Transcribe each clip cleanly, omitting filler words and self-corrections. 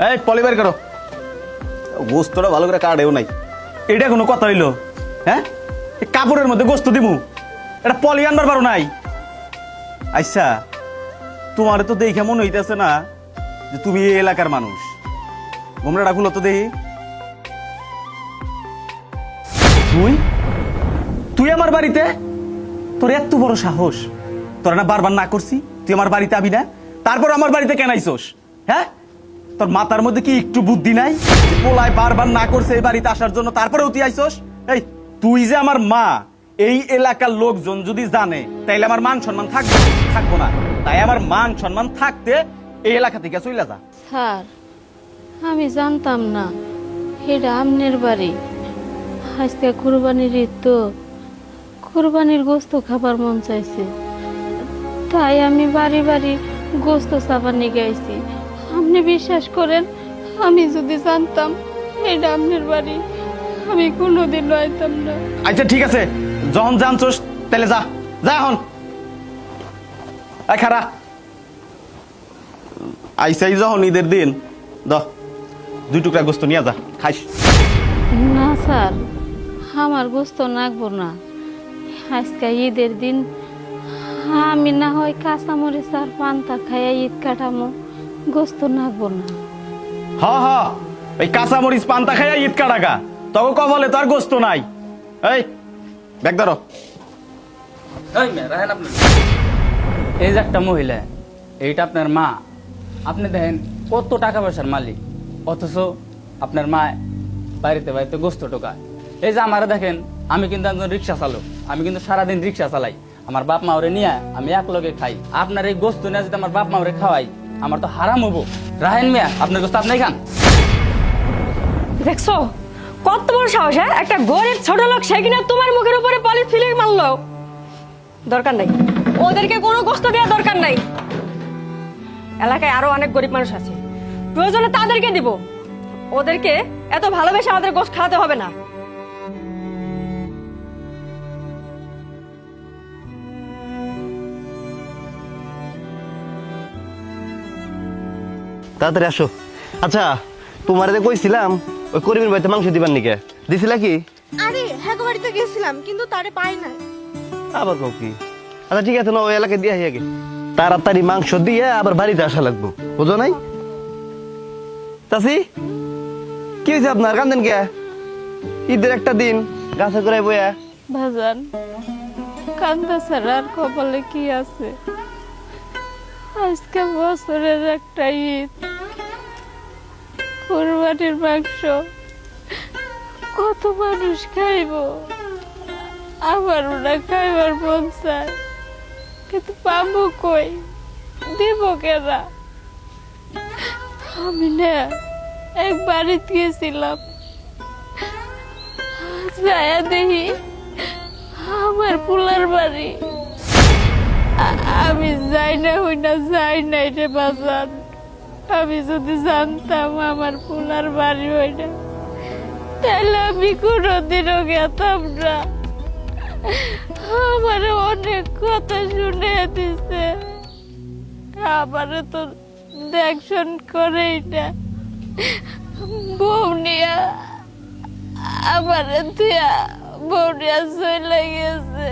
এই পলি বের করো। গোস্তটা ভালো করে কাটেও নাই। এটা কোনো কথা হইলো? হ্যাঁ, কাপড়ের মধ্যে গোস্ত দিমু, এটা পলি আনবার পারো নাই? আচ্ছা, তোমার তো দেখে মনে হইতেছে না যে তুমি এই এলাকার মানুষ। গোমরাটা খুলো তো দেখি। তুই তুই আমার বাড়িতে? তোর এত বড় সাহস! তোরা না বারবার না করছি তুই আমার বাড়িতে আবি না, তারপর আমার বাড়িতে কেন আইছস? হ্যাঁ, তোর মাথার মধ্যে কি একটু বুদ্ধি নাই? পোলায় বারবার না করছে এই বাড়িতে আসার জন্য, তারপরেও তুই আইছস। এই, তুই যে আমার মা, এই এলাকার লোকজন যদি জানে তাইলে আমার মান সম্মান থাকবো না। তাই আমার মান সম্মান থাকতে এই এলাকা থেকে চলে যা। স্যার, আমি জানতাম না এটা আমনের বাড়ি। আজকে কুরবানির ঈদ, তো কুরবানির গোস্ত খাবার মন চাইছে, তাই আমি বাড়ি বাড়ি গোস্ত চাবার নিয়ে গেছি। আপনি বিশ্বাস করেন, আমি যদি জানতাম এটা আমনের বাড়ি, আমি কোনোদিন আইতাম না। আচ্ছা ঠিক আছে, যখন জানছস তাহলে যা যা এখন। খারা আইসাই যখন ঈদের দিন, দুই টুকরা গোস্ত নিয়ে যা, খাইস। না স্যার, আমার গোস্ত নাকবো না। আজকে ঈদের দিন আমি না হয় কাঁচামরিচ আর পান্তা খাইয়া ঈদ কাটামো, গোস্ত নাকবো না। হ এই কাঁচা মরিচ পান্তা খাইয়া ঈদ কাটাকা, তবে কবলে তো আর গোস্ত নাই। এই ব্যাগ ধরো। এই যে একটা মহিলা, এইটা আপনার মা। আপনি দেখেন কত টাকা পয়সার মালিক, অথচ আপনার মা বাড়িতে বাড়িতে গোস্ত টোকায়। এই যে আমারে দেখেন, আমি কিন্তু একজন রিক্সা চালক, আমি কিন্তু সারাদিন রিক্সা চালাই। আমার বাপ মা ওরে নিয়ে আমি এক লগে খাই। আপনার এই গোস্ত নিয়ে যদি আমার বাপ মা ওরে খাওয়াই, আমার তো হারাম হবো। রাহেন মিয়া, আপনার গোস্ত আপনি খান। দেখছো কত বড় সাহস! হ্যাঁ, একটা গরিব ছোট লোক, সে কিনা তোমার মুখের উপরে পলিথিন ফিলিং মারলো। দরকার নাই, ওদেরকে কোনো কষ্ট দেওয়ার দরকার নাই। এলাকায় আরো অনেক গরিব মানুষ আছে, প্রয়োজনে তাদেরকে দিব। ওদেরকে এত ভালোবেসে আমাদের গোশত খাওয়াতে হবে না। তাড়াতাড়ি আসো। আচ্ছা, তোমার কইছিলাম ওই করিমের বাড়িতে মাংস দিবার নিকে, দিছিলা কি? আরে হ্যাঁ, বাড়িতে গেছিলাম কিন্তু তারে পাই না। আবার কও কি? আচ্ছা ঠিক আছে, না ওই এলাকায় দিয়ে আগে তাড়াতাড়ি মাংস দিয়ে আবার বাড়িতে আসা লাগবো, বুঝো নাই? চাচি, কি হয়েছে আপনার? কান্দেন কে? ঈদের একটা দিন গাছে করে বইয়া। ভাজান, কান্দা ছাড়া আর কপালে কি আছে? আজকে বছরের একটা ঈদ, কুরবানির মাংস কত মানুষ খাইব, আমার ওরা খাইবার মন চায়, কিন্তু পাবো কই, দিব কেনা? আমি না এক বাড়িতে গেছিলাম, যায়া দেখি আমার পোলার বাড়ি। আমি যাই না হই না, যাই নাই রে বাজান। আমি যদি জানতাম আমার পোলার বাড়ি হই না, তাহলে আমি কোনোদিনও গেতাম না। আমার অনেক কথা শুনে দিছে, আমারে তো দেখশন করেই না। বৌনিয়া আমারে দিয়া বৌনিয়া চলে গেছে।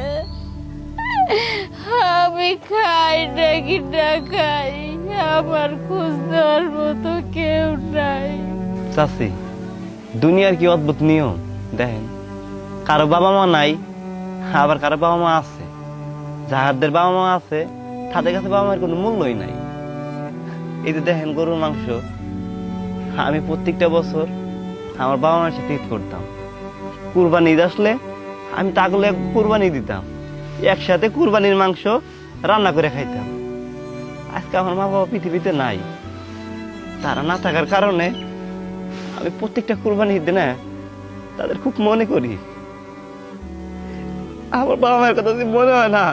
আমি খাই নাকি না খাই, আমার খোঁজ দেওয়ার মতো কেউ নাই। চাচি, দুনিয়ার কি অদ্ভুত নিয়ম দেখেন, কারো বাবা মা নাই, আবার কারো বাবা মা আছে। যাহাদের বাবা মা আছে তাদের কাছে বাবা মার কোনো মূল্যই নাই। এই যে দেখেন গরুর মাংস, আমি প্রত্যেকটা বছর আমার বাবা মার সাথে ঈদ করতাম। কুরবানি ঈদ আসলে আমি তাগুলো কুরবানি দিতাম, একসাথে কুরবানির মাংস রান্না করে খাইতাম। আজকে আমার মা বাবা পৃথিবীতে নাই, তারা না থাকার কারণে আমি প্রত্যেকটা কুরবানি ঈদে না তাদের খুব মনে করি। আমার বাবা মায়ের কথা যদি মনে হয় না,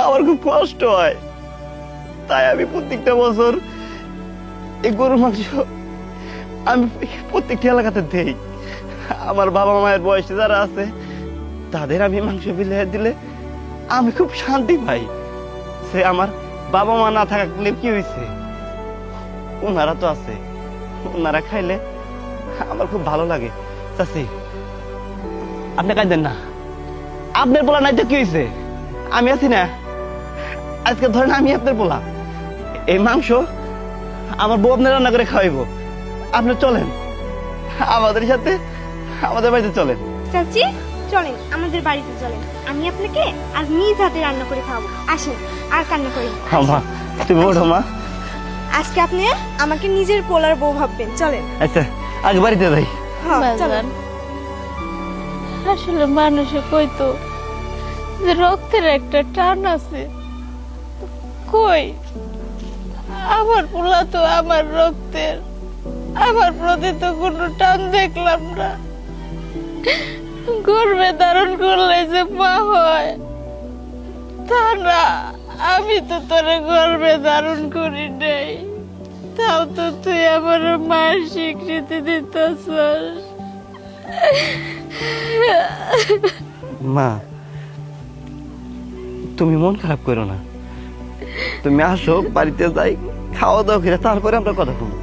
আমার খুব কষ্ট হয়। তাই আমি প্রত্যেকটা বছর এই গরুর মাংস আমি প্রত্যেকটা এলাকাতে দেই। আমার বাবা মায়ের বয়সে যারা আছে তাদের আমি মাংস বিলিয়ে দিলে আমি খুব শান্তি পাই। সে আমার বাবা মা না থাকলে কি হয়েছে, ওনারা তো আছে, ওনারা খাইলে আমার খুব ভালো লাগে। চাচি, আপনি কাঁদেন না, আপনার পোলা নাই তো কি হয়েছে? আমি আছি না। আজকে ধরেন আমি আপনার পোলা, এই মাংস আমার বউ আপনার রান্না করে খাওয়াইবো। আপনি চলেন আমাদের সাথে, আমাদের বাড়িতে চলেন। চাচি চলেন আমাদের বাড়িতে চলেন, আমি আপনাকে আজ নিজ হাতে রান্না করে খাওয়াবো। আসেন, আর কান্না করেন না। মা তুমি ওঠো মা। আজকে আপনি আমাকে নিজের পোলার বউ ভাববেন। চলেন। আচ্ছা আগে বাড়িতে যাই। হ্যাঁ চলেন। বাজান, আসলে মানুষে কইতো যে রক্তের একটা টান আছে, কই আমার পোলা তো আমার রক্তের, আমার প্রতি তো কোনো টান দেখলাম না। গর্ভে ধারণ করলে যে মা হয় তা না, আমি তো তোরে গর্ভে ধারণ করি নাই, তাও তো তুই আমার মায়ের স্বীকৃতি দিতেছস। মা তুমি মন খারাপ করো না, তুমি আসো বাড়িতে যাই, খাওয়া দাওয়া করে তারপরে আমরা কথা বলবো।